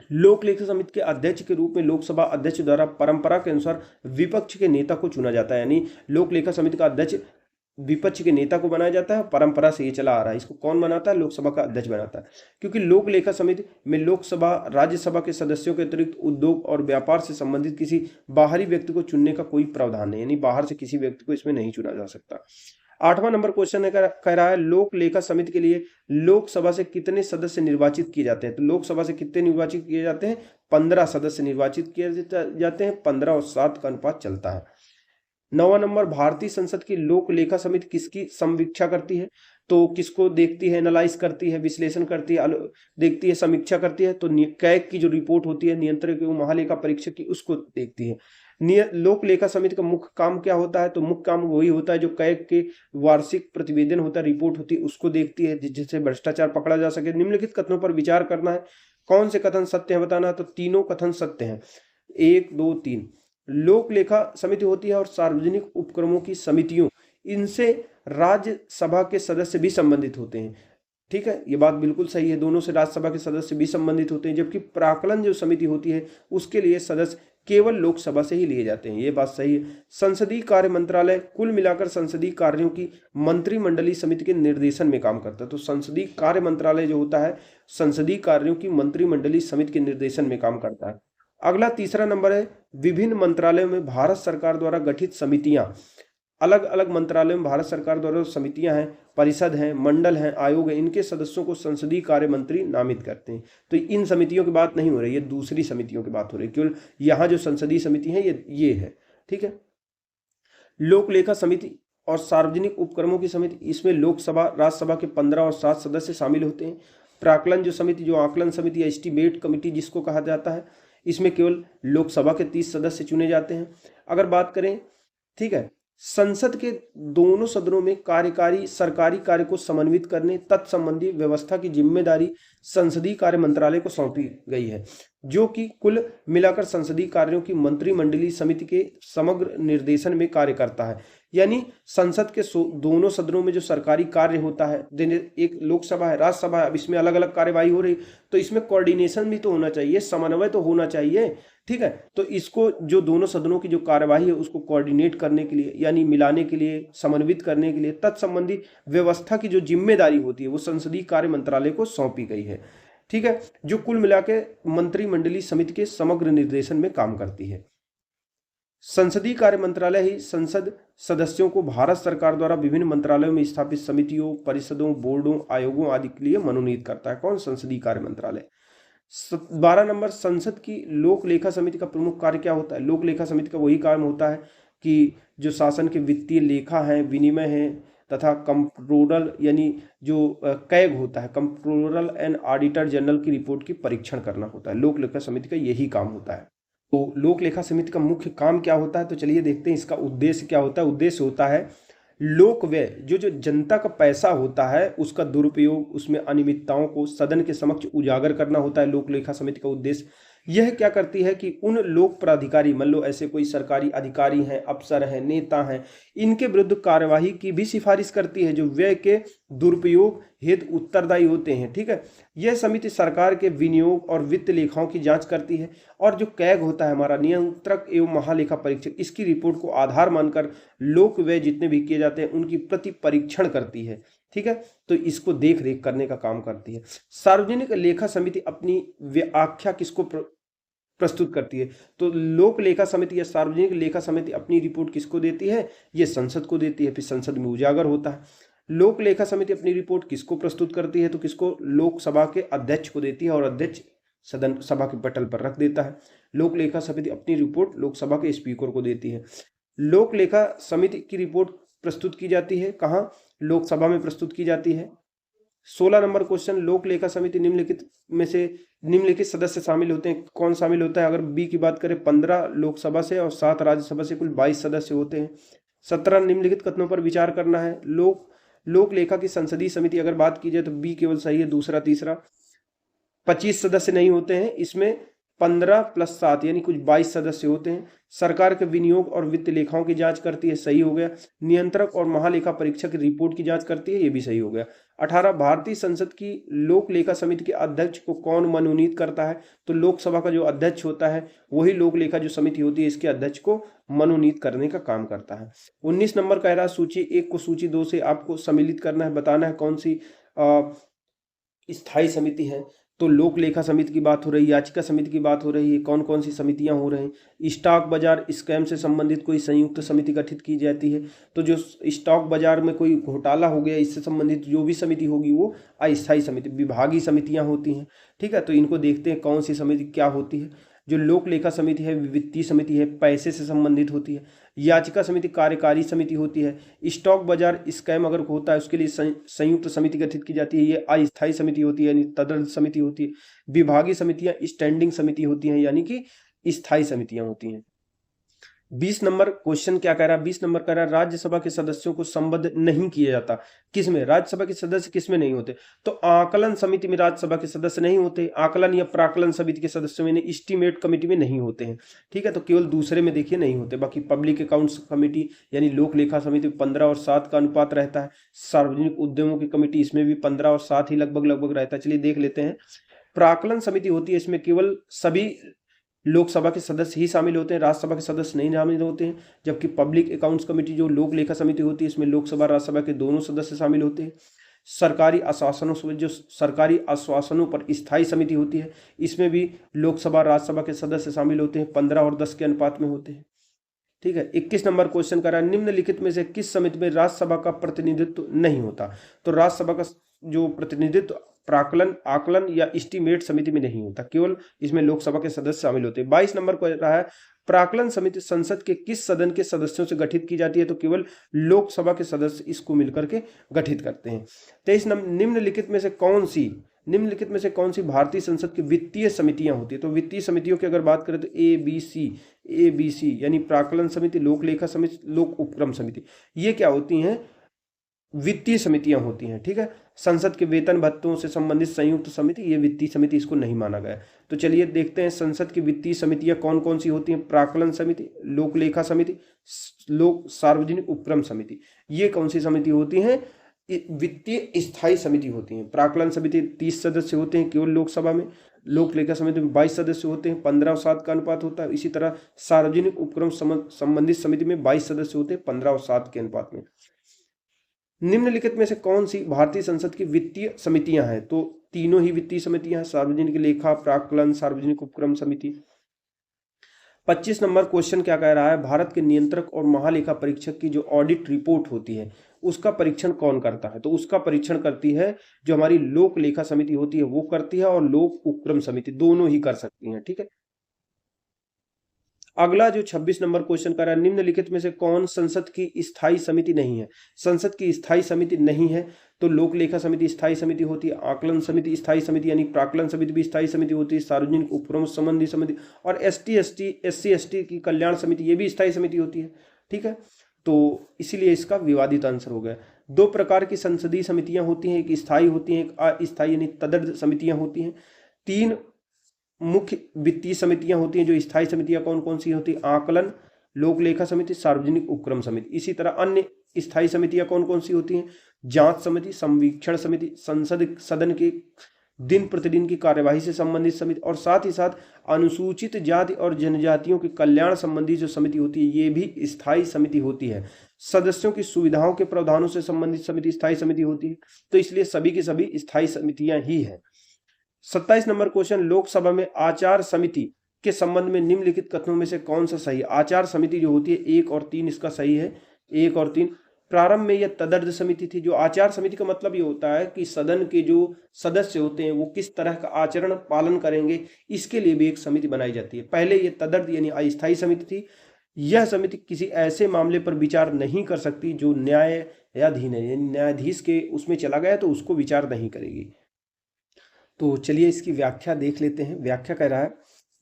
लोक लेखा समिति के अध्यक्ष के रूप में लोकसभा अध्यक्ष द्वारा परंपरा के अनुसार विपक्ष के नेता को चुना जाता है, यानी लोक लेखा समिति का अध्यक्ष विपक्ष के नेता को बनाया जाता है। परंपरा से ये चला आ रहा है, इसको कौन बनाता है? लोकसभा का अध्यक्ष बनाता है। क्योंकि लोक लेखा समिति में लोकसभा राज्यसभा के सदस्यों के अतिरिक्त उद्योग और व्यापार से संबंधित किसी बाहरी व्यक्ति को चुनने का कोई प्रावधान नहीं, यानी बाहर से किसी व्यक्ति को इसमें नहीं चुना जा सकता। 8वां नंबर क्वेश्चन है, कह रहा है लोक लेखा समिति के लिए लोकसभा से कितने सदस्य निर्वाचित किए जाते हैं? तो लोकसभा से कितने निर्वाचित किए जाते हैं? 15 सदस्य निर्वाचित किए जाते हैं। 15 और 7 का अनुपात चलता है। 9वां नंबर, भारतीय संसद की लोक लेखा समिति किसकी समीक्षा करती है? तो किसको देखती है? एनालाइज करती है, विश्लेषण करती है, देखती है, समीक्षा करती है। तो कैग की जो रिपोर्ट होती है नियंत्रक एवं महालेखा परीक्षक की, उसको देखती है। लोक लेखा समिति का मुख्य काम क्या होता है? तो मुख्य काम वही होता है जो कैग के वार्षिक प्रतिवेदन होता है, रिपोर्ट होती है, उसको देखती है जिससे भ्रष्टाचार पकड़ा जा सके। निम्नलिखित कथनों पर विचार करना है, कौन से कथन सत्य है बताना। तो तीनों कथन सत्य हैं, 1, 2, 3। लोक लेखा समिति होती है और सार्वजनिक उपक्रमों की समितियों, इनसे राज्यसभा के सदस्य भी संबंधित होते हैं। ठीक है, ये बात बिल्कुल सही है, दोनों से राज्यसभा के सदस्य भी संबंधित होते हैं। जबकि प्राक्कलन जो समिति होती है उसके लिए सदस्य केवल लोकसभा से ही लिए जाते हैं, ये बात सही है। संसदीय कार्य मंत्रालय कुल मिलाकर संसदीय कार्यों की मंत्रिमंडलीय समिति के निर्देशन में काम करता है। तो संसदीय कार्य मंत्रालय जो होता है संसदीय कार्यों की मंत्रिमंडलीय समिति के निर्देशन में काम करता है। अगला 3रा नंबर है, विभिन्न मंत्रालयों में भारत सरकार द्वारा गठित समितियां, अलग अलग मंत्रालयों में भारत सरकार द्वारा समितियां हैं, परिषद हैं, मंडल हैं, आयोग हैं, इनके सदस्यों को संसदीय कार्य मंत्री नामित करते हैं। तो इन समितियों की बात नहीं हो रही है, दूसरी समितियों की बात हो रही है। केवल यहाँ जो संसदीय समिति है ये है। ठीक है, लोक लेखा समिति और सार्वजनिक उपक्रमों की समिति, इसमें लोकसभा राज्यसभा के 15 और 7 सदस्य शामिल होते हैं। प्राक्कलन जो समिति, जो आकलन समिति या एस्टीमेट कमेटी जिसको कहा जाता है, इसमें केवल लोकसभा के 30 सदस्य चुने जाते हैं। अगर बात करें, ठीक है, संसद के दोनों सदनों में कार्यकारी सरकारी कार्य को समन्वित करने तत्संबंधी व्यवस्था की जिम्मेदारी संसदीय कार्य मंत्रालय को सौंपी गई है, जो कि कुल मिलाकर संसदीय कार्यों की मंत्रिमंडलीय समिति के समग्र निर्देशन में कार्य करता है। यानी संसद के दोनों सदनों में जो सरकारी कार्य होता है, एक लोकसभा है, राज्यसभा है, अब इसमें अलग अलग कार्यवाही हो रही, तो इसमें कोऑर्डिनेशन भी तो होना चाहिए, समन्वय तो होना चाहिए। ठीक है, तो इसको जो दोनों सदनों की जो कार्यवाही है उसको कोऑर्डिनेट करने के लिए, यानी मिलाने के लिए, समन्वित करने के लिए तत्संबंधी व्यवस्था की जो जिम्मेदारी होती है वो संसदीय कार्य मंत्रालय को सौंपी गई है। ठीक है, जो कुल मिला के मंत्रिमंडलीय समिति के समग्र निर्देशन में काम करती है। संसदीय कार्य मंत्रालय ही संसद सदस्यों को भारत सरकार द्वारा विभिन्न मंत्रालयों में स्थापित समितियों, परिषदों, बोर्डों, आयोगों आदि के लिए मनोनीत करता है। कौन? संसदीय कार्य मंत्रालय। 12 नंबर, संसद की लोक लेखा समिति का प्रमुख कार्य क्या होता है? लोक लेखा समिति का वही काम होता है कि जो शासन के वित्तीय लेखा है, विनिमय है तथा कंट्रोलर यानी जो कैग होता है, कंट्रोलर एंड ऑडिटर जनरल की रिपोर्ट की परीक्षण करना होता है। लोक लेखा समिति का यही काम होता है। तो लोक लेखा समिति का मुख्य काम क्या होता है? तो चलिए देखते हैं इसका उद्देश्य क्या होता है। उद्देश्य होता है लोक व्यय, जो जनता का पैसा होता है उसका दुरुपयोग, उसमें अनियमितताओं को सदन के समक्ष उजागर करना होता है लोक लेखा समिति का उद्देश्य। यह क्या करती है कि उन लोक प्राधिकारी, मान लो ऐसे कोई सरकारी अधिकारी हैं, अफसर हैं, नेता हैं, इनके विरुद्ध कार्यवाही की भी सिफारिश करती है जो व्यय के दुरुपयोग हेतु उत्तरदायी होते हैं। ठीक है, यह समिति सरकार के विनियोग और वित्त लेखाओं की जांच करती है, और जो कैग होता है हमारा नियंत्रक एवं महालेखा परीक्षक, इसकी रिपोर्ट को आधार मानकर लोक व्यय जितने भी किए जाते हैं उनकी प्रति परीक्षण करती है। ठीक है, तो इसको देख रेख करने का काम करती है। सार्वजनिक लेखा समिति अपनी व्याख्या किसको प्रस्तुत करती है? तो लोक लेखा समिति या सार्वजनिक लेखा समिति अपनी रिपोर्ट किसको देती है? ये संसद को देती है, फिर संसद में उजागर होता है। लोक लेखा समिति अपनी रिपोर्ट किसको प्रस्तुत करती है? तो किसको? लोकसभा के अध्यक्ष को देती है, और अध्यक्ष सदन सभा के पटल पर रख देता है। लोक लेखा समिति अपनी रिपोर्ट लोकसभा के स्पीकर को देती है। लोक लेखा समिति की रिपोर्ट प्रस्तुत की जाती है कहाँ? लोकसभा में प्रस्तुत की जाती है। 16 नंबर क्वेश्चन, लोक लेखा समिति निम्नलिखित में से निम्नलिखित सदस्य शामिल होते हैं। कौन शामिल होता है? अगर बी की बात करें 15 लोकसभा से और 7 राज्यसभा से कुल 22 सदस्य होते हैं। 17 निम्नलिखित कथनों पर विचार करना है। लोक लेखा की संसदीय समिति अगर बात की जाए तो बी केवल सही है, दूसरा तीसरा। 25 सदस्य नहीं होते हैं, इसमें 15 + 7 यानी कुछ 22 सदस्य होते हैं। सरकार के विनियोग और वित्त लेखाओं की जांच करती है, सही हो गया। नियंत्रक और महालेखा परीक्षक की रिपोर्ट की जांच करती है, ये भी सही हो गया। 18 भारतीय संसद की लोक लेखा समिति के अध्यक्ष को कौन मनोनीत करता है? तो लोकसभा का जो अध्यक्ष होता है वही लोक लेखा जो समिति होती है इसके अध्यक्ष को मनोनीत करने का काम करता है। 19 नंबर कह रहा है सूची 1 को सूची 2 से आपको सम्मिलित करना है, बताना है कौन सी स्थायी समिति है। तो लोक लेखा समिति की बात हो रही है, याचिका समिति की बात हो रही है, कौन कौन सी समितियां हो रही हैं। स्टॉक बाजार स्कैम से संबंधित कोई संयुक्त समिति गठित की जाती है। तो जो स्टॉक बाजार में कोई घोटाला हो गया इससे संबंधित जो भी समिति होगी वो अस्थायी समिति, विभागीय समितियां होती हैं। ठीक है, तो इनको देखते हैं कौन सी समिति क्या होती है। जो लोक लेखा समिति है वित्तीय समिति है, पैसे से संबंधित होती है। याचिका समिति कार्यकारी समिति होती है। स्टॉक बाजार स्कैम अगर होता है उसके लिए संयुक्त समिति गठित की जाती है, ये अस्थायी समिति होती है यानी तदर्थ समिति होती है। विभागीय समितियां स्टैंडिंग समिति होती हैं यानी कि स्थायी समितियां होती हैं। 20 नंबर क्वेश्चन क्या कह रहा है? 20 नंबर कह रहा है राज्यसभा के सदस्यों को संबद्ध नहीं किया जाता। किसमें? राज्यसभा के सदस्य किसमें नहीं होते? तो आकलन समिति में राज्यसभा के सदस्य नहीं होते। आकलन या प्राकलन समिति के सदस्यों में, एस्टीमेट कमेटी में नहीं होते हैं। ठीक है, तो केवल दूसरे में देखिए नहीं होते। बाकी पब्लिक अकाउंट्स कमेटी यानी लोक लेखा समिति 15 और 7 का अनुपात रहता है। सार्वजनिक उद्यमों की कमेटी इसमें भी 15 और 7 ही लगभग रहता है। चलिए देख लेते हैं। प्राकलन समिति होती है, इसमें केवल सभी लोकसभा के सदस्य ही शामिल होते हैं, राज्यसभा के सदस्य नहीं शामिल होते हैं। जबकि पब्लिक अकाउंट्स कमेटी जो लोक लेखा समिति होती है इसमें लोकसभा राज्यसभा के दोनों सदस्य शामिल होते हैं। सरकारी आश्वासनों पर स्थायी समिति होती है, इसमें भी लोकसभा राज्यसभा के सदस्य शामिल होते हैं, 15 और 10 के अनुपात में होते हैं। ठीक है, 21 नंबर क्वेश्चन कर रहा है निम्नलिखित में से किस समिति में राज्यसभा का प्रतिनिधित्व नहीं होता? तो राज्यसभा का जो प्रतिनिधित्व प्राकलन, आकलन या एस्टीमेट समिति में नहीं होता, केवल इसमें लोकसभा के सदस्य शामिल होते हैं। 22 नंबर को रहा है प्राकलन समिति संसद के किस सदन के सदस्यों से गठित की जाती है? तो केवल लोकसभा के सदस्य इसको मिलकर के गठित करते हैं। 23 नंबर निम्नलिखित में से कौन सी भारतीय संसद की वित्तीय समितियां होती है? तो वित्तीय समितियों की अगर बात करें तो ए बी सी यानी प्राकलन समिति, लोक लेखा समिति, लोक उपक्रम समिति, ये क्या होती हैं? वित्तीय समितियां होती हैं। ठीक है, संसद के वेतन भत्तों से संबंधित संयुक्त समिति, ये वित्तीय समिति, इसको नहीं माना गया। तो चलिए देखते हैं संसद की वित्तीय समितियां कौन कौन सी होती हैं। प्राकलन समिति, लोक लेखा समिति, लोक सार्वजनिक उपक्रम समिति, ये कौन सी समिति होती हैं? वित्तीय स्थायी समिति होती हैं। प्राकलन समिति 30 सदस्य होते हैं केवल लोकसभा में, लोक लेखा समिति में 22 सदस्य होते हैं, 15 और 7 का अनुपात होता है। इसी तरह सार्वजनिक उपक्रम संबंधित समिति में 22 सदस्य होते हैं, 15 और 7 के अनुपात में। निम्नलिखित में से कौन सी भारतीय संसद की वित्तीय समितियां हैं? तो तीनों ही वित्तीय समितियां हैं, सार्वजनिक लेखा, प्राक्कलन, सार्वजनिक उपक्रम समिति। 25 नंबर क्वेश्चन क्या कह रहा है? भारत के नियंत्रक और महालेखा परीक्षक की जो ऑडिट रिपोर्ट होती है उसका परीक्षण कौन करता है? तो उसका परीक्षण करती है जो हमारी लोक लेखा समिति होती है वो करती है, और लोक उपक्रम समिति दोनों ही कर सकती हैं। ठीक है, अगला जो 26 नंबर क्वेश्चन कर रहा है निम्नलिखित में से कौन संसद की स्थायी समिति नहीं है? संसद की स्थायी समिति नहीं है तो लोक लेखा समिति स्थायी समिति होती है, आकलन समिति स्थायी समिति यानी प्राकलन समिति भी स्थायी समिति होती है, सार्वजनिक उपक्रम संबंधी समिति और SC/ST की कल्याण समिति ये भी स्थायी समिति होती है। ठीक है, तो इसीलिए इसका विवादित आंसर हो गया। 2 प्रकार की संसदीय समितियां होती हैं, एक स्थायी होती हैं, एक अस्थायी यानी तदर्थ समितियां होती हैं। 3 मुख्य वित्तीय समितियां होती हैं जो स्थायी समितियां कौन कौन सी होती है? आकलन, लोक लेखा समिति, सार्वजनिक उपक्रम समिति। इसी तरह अन्य स्थायी समितियां कौन कौन सी होती हैं? जांच समिति, संवीक्षण समिति, संसद सदन के दिन प्रतिदिन की कार्यवाही से संबंधित समिति, और साथ ही साथ अनुसूचित जाति और जनजातियों के कल्याण संबंधी जो समिति होती है ये भी स्थायी समिति होती है। सदस्यों की सुविधाओं के प्रावधानों से संबंधित समिति स्थायी समिति होती है। तो इसलिए सभी की सभी स्थायी समितियां ही है। 27 नंबर क्वेश्चन, लोकसभा में आचार समिति के संबंध में निम्नलिखित कथनों में से कौन सा सही है? आचार समिति जो होती है 1 और 3 इसका सही है, 1 और 3। प्रारंभ में यह तदर्थ समिति थी। जो आचार समिति का मतलब ये होता है कि सदन के जो सदस्य होते हैं वो किस तरह का आचरण पालन करेंगे, इसके लिए भी एक समिति बनाई जाती है। पहले ये तदर्थ यानी अस्थायी समिति थी। यह समिति किसी ऐसे मामले पर विचार नहीं कर सकती जो न्यायाधीन है, यानी न्यायाधीश के उसमें चला गया तो उसको विचार नहीं करेगी। तो चलिए इसकी व्याख्या देख लेते हैं। व्याख्या कह रहा है,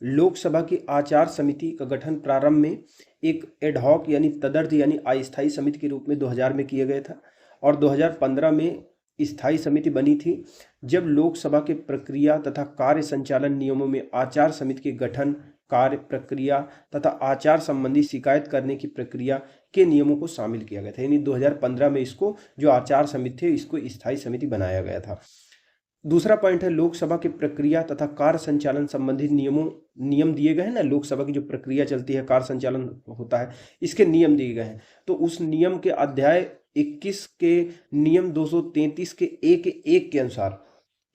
लोकसभा की आचार समिति का गठन प्रारंभ में एक एडहॉक यानी तदर्थ यानी अस्थायी समिति के रूप में 2000 में किया गया था और 2015 में स्थायी समिति बनी थी। जब लोकसभा के प्रक्रिया तथा कार्य संचालन नियमों में आचार समिति के गठन, कार्य, प्रक्रिया तथा आचार संबंधी शिकायत करने की प्रक्रिया के नियमों को शामिल किया गया था, यानी 2015 में इसको जो आचार समिति थे इसको स्थायी समिति बनाया गया था। दूसरा पॉइंट है, लोकसभा की प्रक्रिया तथा कार्य संचालन संबंधी नियम दिए गए हैं ना। लोकसभा की जो प्रक्रिया चलती है, कार्य संचालन होता है, इसके नियम दिए गए हैं। तो उस नियम के अध्याय 21 के नियम 233 के 1 के अनुसार,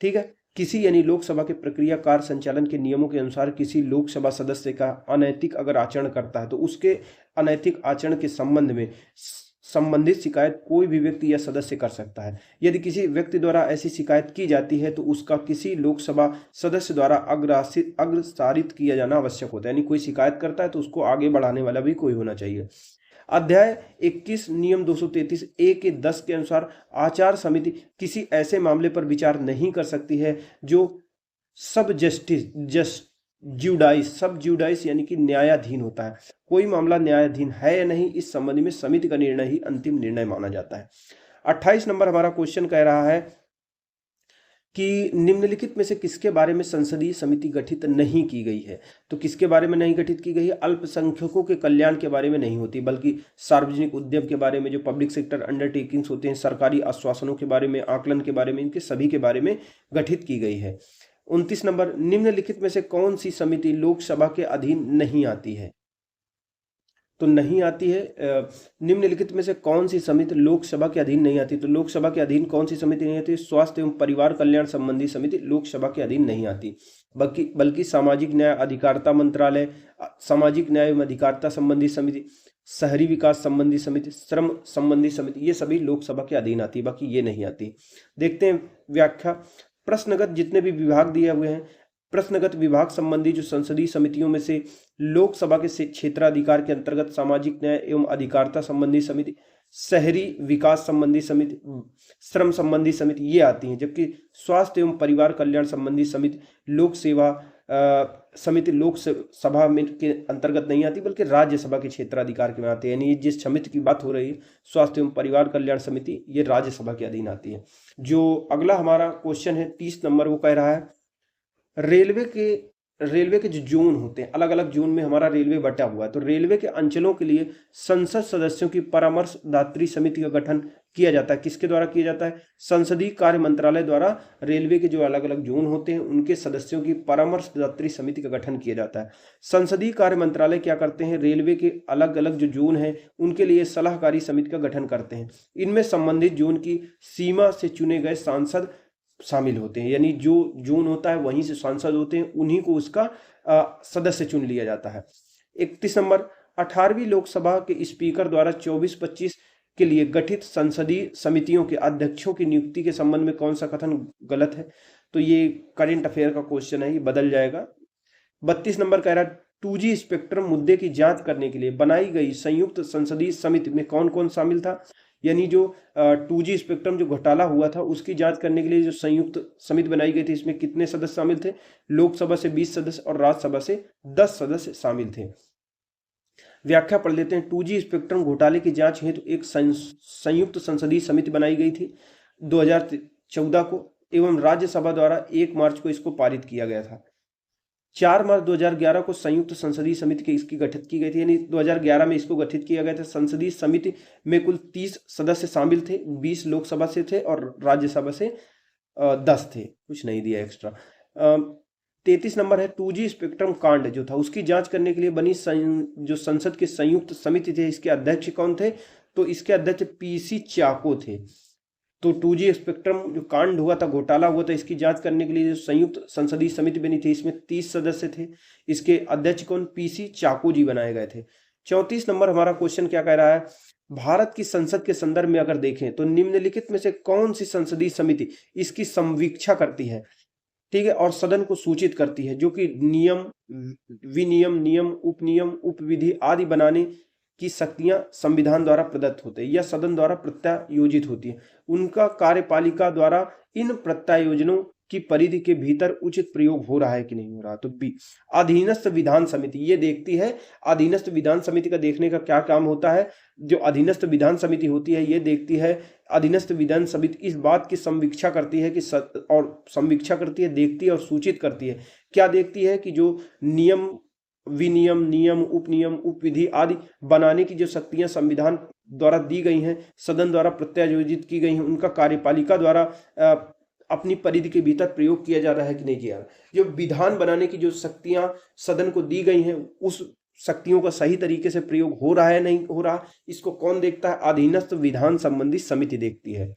ठीक है, किसी यानी लोकसभा के प्रक्रिया कार्य संचालन के नियमों के अनुसार किसी लोकसभा सदस्य का अनैतिक अगर आचरण करता है तो उसके अनैतिक आचरण के संबंध में संबंधित शिकायत कोई भी व्यक्ति या सदस्य कर सकता है। यदि किसी व्यक्ति द्वारा ऐसी शिकायत की जाती है तो उसका किसी लोकसभा सदस्य द्वारा अग्रसारित किया जाना आवश्यक होता है, यानी कोई शिकायत करता है तो उसको आगे बढ़ाने वाला भी कोई होना चाहिए। अध्याय 21 नियम 233 ए के 10 के अनुसार आचार समिति किसी ऐसे मामले पर विचार नहीं कर सकती है जो सब जुडाइस यानी कि न्यायाधीन होता है। कोई मामला न्यायाधीन है या नहीं, इस संबंध में समिति का निर्णय ही अंतिम निर्णय माना जाता है। 28 नंबर हमारा क्वेश्चन कह रहा है कि निम्नलिखित में से किसके बारे में संसदीय समिति गठित नहीं की गई है? तो किसके बारे में नहीं गठित की गई है? अल्पसंख्यकों के कल्याण के बारे में नहीं होती, बल्कि सार्वजनिक उद्यम के बारे में, जो पब्लिक सेक्टर अंडरटेकिंग्स होते हैं, सरकारी आश्वासनों के बारे में, आकलन के बारे में, इनके सभी के बारे में गठित की गई है। 29 नंबर, निम्नलिखित में से कौन सी समिति लोकसभा के अधीन नहीं आती है? तो नहीं आती है, निम्नलिखित में से कौन सी समिति लोकसभा के अधीन नहीं आती? तो लोकसभा के अधीन कौन सी समिति नहीं आती? स्वास्थ्य एवं परिवार कल्याण संबंधी समिति लोकसभा के अधीन नहीं आती, बल्कि सामाजिक न्याय अधिकारिता मंत्रालय, सामाजिक न्याय एवं अधिकारिता संबंधी समिति, शहरी विकास संबंधी समिति, श्रम संबंधी समिति, ये सभी लोकसभा के अधीन आती, बाकी ये नहीं आती। देखते हैं व्याख्या। प्रश्नगत जितने भी विभाग दिए हुए हैं, प्रश्नगत विभाग संबंधी जो संसदीय समितियों में से लोकसभा के क्षेत्राधिकार के अंतर्गत सामाजिक न्याय एवं अधिकारिता संबंधी समिति, शहरी विकास संबंधी समिति, श्रम संबंधी समिति, ये आती हैं। जबकि स्वास्थ्य एवं परिवार कल्याण संबंधी समिति, लोक सेवा समिति लोकसभा में के अंतर्गत नहीं आती, बल्कि राज्यसभा के क्षेत्राधिकार के में आती है। यानी जिस समिति की बात हो रही है, स्वास्थ्य एवं परिवार कल्याण समिति, ये राज्यसभा के अधीन आती है। जो अगला हमारा क्वेश्चन है 30 नंबर, वो कह रहा है, रेलवे के जो जोन होते हैं, अलग अलग जोन में हमारा रेलवे बटा हुआ है, तो रेलवे के अंचलों के लिए संसद सदस्यों की परामर्शदात्री समिति का गठन किया जाता है। किसके द्वारा किया जाता है? संसदीय कार्य मंत्रालय द्वारा रेलवे के जो अलग अलग जोन होते हैं उनके सदस्यों की परामर्शदात्री समिति का गठन किया जाता है। संसदीय कार्य मंत्रालय क्या करते हैं? रेलवे के अलग अलग जो जोन है उनके लिए सलाहकारी समिति का गठन करते हैं। इनमें संबंधित जोन की सीमा से चुने गए सांसद शामिल होते हैं, यानी जो जोन होता है वहीं से सांसद होते हैं, उन्हीं को उसका सदस्य चुन लिया जाता है। 31 नंबर, 18वीं लोकसभा के स्पीकर द्वारा 24-25 के लिए गठित संसदीय समितियों के अध्यक्षों की नियुक्ति के संबंध में कौन सा कथन गलत है? तो ये करंट अफेयर का क्वेश्चन है, ये बदल जाएगा। 32 नंबर कह रहा है, 2G स्पेक्ट्रम मुद्दे की जांच करने के लिए बनाई गई संयुक्त संसदीय समिति में कौन कौन शामिल था? यानी जो 2G स्पेक्ट्रम जो घोटाला हुआ था उसकी जांच करने के लिए जो संयुक्त समिति बनाई गई थी, इसमें कितने सदस्य शामिल थे? लोकसभा से 20 सदस्य और राज्यसभा से 10 सदस्य शामिल थे। व्याख्या पढ़ लेते हैं। 2G स्पेक्ट्रम घोटाले की जांच हेतु एक संयुक्त संसदीय समिति बनाई गई थी 2014 को, एवं राज्यसभा द्वारा 1 मार्च को इसको पारित किया गया था। 4 मार्च 2011 को संयुक्त संसदीय समिति की इसकी गठित की गई थी, यानी 2011 में इसको गठित किया गया था। संसदीय समिति में कुल 30 सदस्य शामिल थे, 20 लोकसभा से थे और राज्यसभा से 10 थे, कुछ नहीं दिया एक्स्ट्रा। 33 नंबर है 2G स्पेक्ट्रम कांड जो था उसकी जांच करने के लिए बनी जो संसद की संयुक्त समिति थे, इसके अध्यक्ष कौन थे? तो इसके अध्यक्ष PC चाको थे। तो 2G स्पेक्ट्रम जो कांड हुआ था, घोटाला हुआ था, इसकी जांच करने के लिए जो संयुक्त संसदीय समिति बनी थी, इसमें 30 सदस्य थे। इसके अध्यक्ष कौन? PC चाको जी बनाए गए थे। 34 नंबर हमारा क्वेश्चन क्या कह रहा है? भारत की संसद के संदर्भ में अगर देखें तो निम्नलिखित में से कौन सी संसदीय समिति इसकी संवीक्षा करती है, ठीक है, और सदन को सूचित करती है, जो कि नियम, विनियम, नियम, उपनियम, उपविधि आदि बनाने की शक्तियां संविधान द्वारा प्रदत्त होते हैं या सदन द्वारा प्रत्यायोजित होती है। उनका कार्यपालिका द्वारा इन प्रत्यायोजनों की परिधि के भीतर उचित प्रयोग हो रहा है कि नहीं हो रहा। तो बी, अधीनस्थ विधान समिति ये देखती है। अधीनस्थ विधान समिति का देखने का क्या काम होता है? जो अधीनस्थ विधान समिति होती है ये देखती है, अधीनस्थ विधान समिति इस बात की संवीक्षा करती है कि और संवीक्षा करती है, देखती है और सूचित करती है। क्या देखती है? कि जो नियम, विनियम, नियम, उपनियम, उपविधि आदि बनाने की जो शक्तियां संविधान द्वारा दी गई हैं, सदन द्वारा प्रत्यायोजित की गई हैं, उनका कार्यपालिका द्वारा अपनी परिधि के भीतर प्रयोग किया जा रहा है कि नहीं किया। जो विधान बनाने की जो शक्तियां सदन को दी गई हैं, उस शक्तियों का सही तरीके से प्रयोग हो रहा है नहीं हो रहा, इसको कौन देखता है? अधीनस्थ विधान संबंधी समिति देखती है।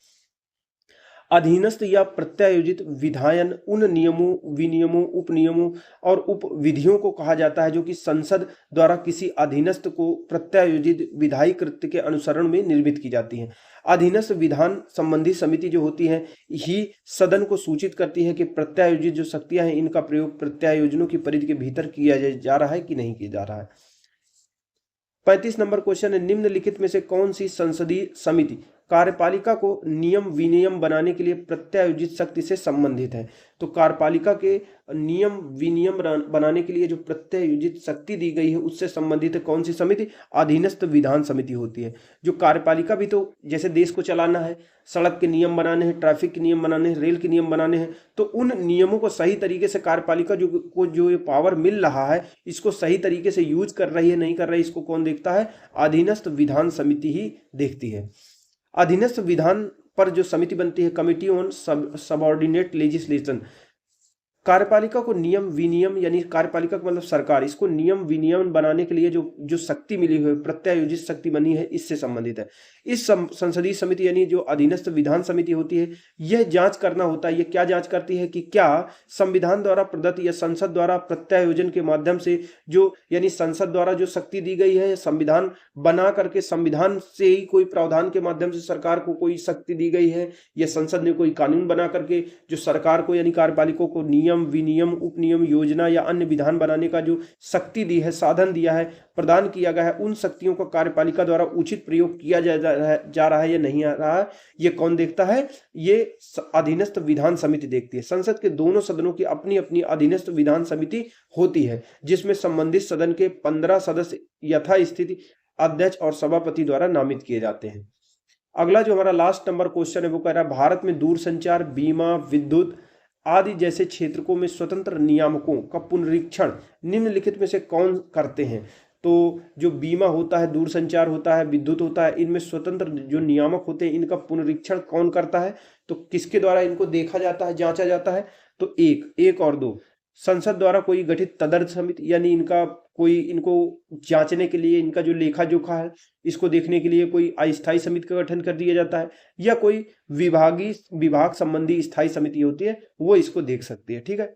अधीनस्थ या प्रत्यायोजित विधायन उन नियमों, विनियमों, उपनियमों और उपविधियों को कहा जाता है जो कि संसद द्वारा किसी अधीनस्थ को प्रत्यायोजित विधायी कृत्य के अनुसरण में निर्मित की जाती हैं। अधीनस्थ विधान संबंधी समिति जो होती है ही सदन को सूचित करती है कि प्रत्यायोजित जो शक्तियां हैं इनका प्रयोग प्रत्यायोजनों की परिधि के भीतर किया जा रहा है कि नहीं किया जा रहा है। 35 नंबर क्वेश्चन है, निम्नलिखित में से कौन सी संसदीय समिति कार्यपालिका को नियम विनियम बनाने के लिए प्रत्यायोजित शक्ति से संबंधित है? तो कार्यपालिका के नियम विनियम बनाने के लिए जो प्रत्यायोजित शक्ति दी गई है उससे संबंधित है कौन सी समिति? अधीनस्थ विधान समिति होती है। जो कार्यपालिका भी तो जैसे देश को चलाना है, सड़क के नियम बनाने हैं, ट्रैफिक के नियम बनाने हैं, रेल के नियम बनाने हैं, तो उन नियमों को सही तरीके से कार्यपालिका जो ये पावर मिल रहा है इसको सही तरीके से यूज कर रही है नहीं कर रही, इसको कौन देखता है? अधीनस्थ विधान समिति ही देखती है। अधीनस्थ विधान पर जो समिति बनती है, कमिटी ऑन सबऑर्डिनेट लेजिस्लेशन, कार्यपालिका को नियम विनियम, यानी कार्यपालिका का मतलब सरकार, इसको नियम विनियम बनाने के लिए जो शक्ति मिली हुई प्रत्यायोजित शक्ति बनी है इससे संबंधित है। इस संसदीय समिति यानी जो अधीनस्थ विधान समिति होती है यह जांच करना होता है। यह क्या जांच करती है? कि क्या संविधान द्वारा प्रदत्त या संसद द्वारा प्रत्यायोजन के माध्यम से जो, यानी संसद द्वारा जो शक्ति दी गई है, संविधान बना करके संविधान से ही कोई प्रावधान के माध्यम से सरकार को कोई शक्ति दी गई है, या संसद ने कोई कानून बना करके जो सरकार को यानी कार्यपालिका को नियम विनियम उपनियम योजना या अन्य विधान बनाने का जो शक्ति दी है, साधन दिया है, प्रदान किया गया है, उन शक्तियों का कार्यपालिका द्वारा उचित प्रयोग किया जा रहा है या नहीं आ रहा है, ये कौन देखता है? ये अधीनस्थ विधान समिति देखती है। संसद के दोनों सदनों की अपनी अपनी अधीनस्थ विधान समिति होती है जिसमें संबंधित सदन के 15 सदस्य यथास्थिति अध्यक्ष और सभापति द्वारा नामित किए जाते हैं। अगला जो हमारा लास्ट नंबर क्वेश्चन है वो कह रहा है, भारत में दूरसंचार, बीमा, विद्युत आदि जैसे क्षेत्रों में स्वतंत्र नियामकों का पुनरीक्षण निम्नलिखित में से कौन करते हैं? तो जो बीमा होता है, दूरसंचार होता है, विद्युत होता है, इनमें स्वतंत्र जो नियामक होते हैं इनका पुनरीक्षण कौन करता है? तो किसके द्वारा इनको देखा जाता है, जांचा जाता है? तो एक और दो, संसद द्वारा कोई गठित तदर्थ समिति, यानी इनको जांचने के लिए, इनका जो लेखा जोखा है इसको देखने के लिए कोई अस्थायी समिति का गठन कर दिया जाता है, या कोई विभाग संबंधी स्थायी समिति होती है वो इसको देख सकती है। ठीक है,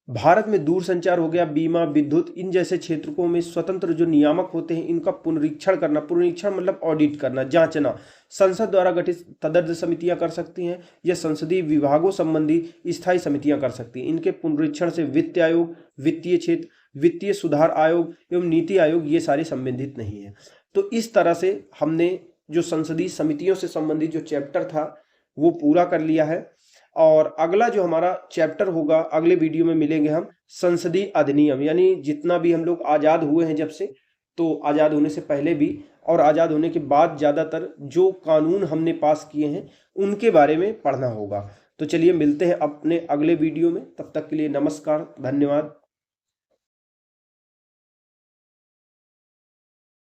भारत में दूरसंचार हो गया, बीमा, विद्युत, इन जैसे क्षेत्रों में स्वतंत्र जो नियामक होते हैं इनका पुनरीक्षण करना, पुनरीक्षण मतलब ऑडिट करना, जांचना, संसद द्वारा गठित तदर्थ समितियां कर सकती हैं या संसदीय विभागों संबंधी स्थायी समितियां कर सकती हैं। इनके पुनरीक्षण से वित्त आयोग, वित्तीय क्षेत्र, वित्तीय सुधार आयोग एवं नीति आयोग ये सारे संबंधित नहीं है। तो इस तरह से हमने जो संसदीय समितियों से संबंधित जो चैप्टर था वो पूरा कर लिया है। और अगला जो हमारा चैप्टर होगा, अगले वीडियो में मिलेंगे हम संसदीय अधिनियम, यानी जितना भी हम लोग आज़ाद हुए हैं जब से, तो आज़ाद होने से पहले भी और आज़ाद होने के बाद ज़्यादातर जो कानून हमने पास किए हैं उनके बारे में पढ़ना होगा। तो चलिए मिलते हैं अपने अगले वीडियो में, तब तक के लिए नमस्कार, धन्यवाद।